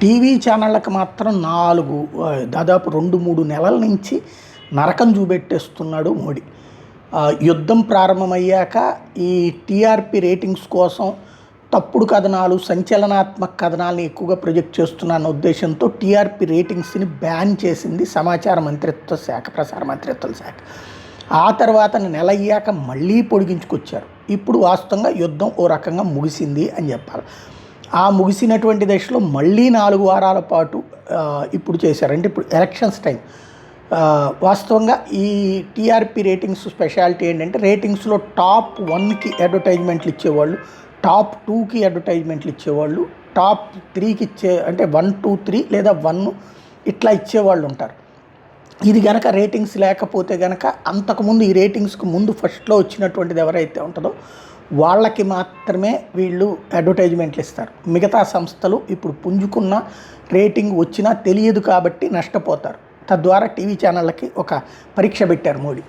TV ఛానళ్ళకి మాత్రం దాదాపు 2-3 నెలల నుంచి నరకం చూపెట్టేస్తున్నాడు మోడీ. యుద్ధం ప్రారంభమయ్యాక ఈ టీఆర్పీ రేటింగ్స్ కోసం తప్పుడు కథనాలు, సంచలనాత్మక కథనాలను ఎక్కువగా ప్రొజెక్ట్ చేస్తున్న ఉద్దేశంతో టీఆర్పీ రేటింగ్స్ని బ్యాన్ చేసింది సమాచార మంత్రిత్వ శాఖ, ప్రసార మంత్రిత్వ శాఖ. ఆ తర్వాత నెల అయ్యాక మళ్ళీ పొడిగించుకొచ్చారు. ఇప్పుడు వాస్తవంగా యుద్ధం ఓ రకంగా ముగిసింది అని చెప్పాలి. ఆ ముగిసినటువంటి దశలో మళ్ళీ 4 వారాల పాటు ఇప్పుడు చేశారు. అంటే ఇప్పుడు ఎలక్షన్స్ టైం. వాస్తవంగా ఈ టీఆర్పీ రేటింగ్స్ స్పెషాలిటీ ఏంటంటే, రేటింగ్స్లో టాప్ 1కి అడ్వర్టైజ్మెంట్లు ఇచ్చేవాళ్ళు, టాప్ 2కి అడ్వర్టైజ్మెంట్లు ఇచ్చేవాళ్ళు, టాప్ 3కి అంటే 1, 2, 3 లేదా 1 ఇట్లా ఇచ్చేవాళ్ళు ఉంటారు. ఇది కనుక రేటింగ్స్ లేకపోతే కనుక అంతకుముందు ఈ రేటింగ్స్కి ముందు ఫస్ట్లో వచ్చినటువంటిది ఎవరైతే ఉంటుందో వాళ్ళకి మాత్రమే వీళ్ళు అడ్వర్టైజ్మెంట్లు ఇస్తారు. మిగతా సంస్థలు ఇప్పుడు పుంజుకున్న రేటింగ్ వచ్చినా తెలియదు కాబట్టి నష్టపోతారు. తద్వారా టీవీ ఛానళ్ళకి ఒక పరీక్ష పెట్టారు మోడీ.